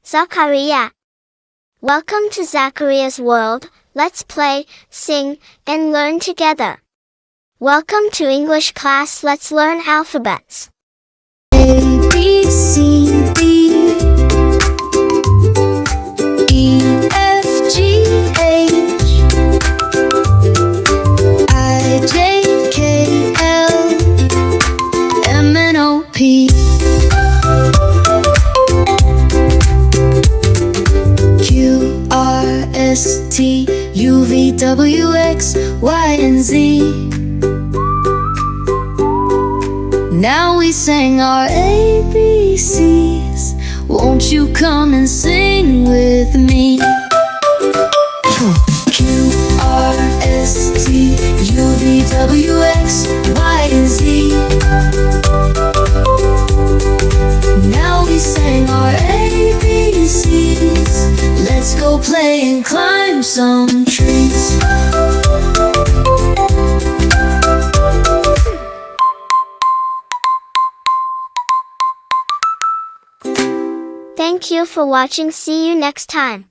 Zakariya. Welcome to Zakariya's world. Let's play, sing, and learn together. Welcome to English class. Let's learn alphabets. A, B, C, D, E, F, G, H, I, J, K, L, M, N, O, P, Q, R, S, T, U, V, W, X, Y, and Z. Now we sang our ABCs. Won't you come and sing with me? Q, R, S, T, U, V, W, X, Y, and Z. Now we sang our ABCs. Let's go play and climb some trees. Thank you for watching. See you next time.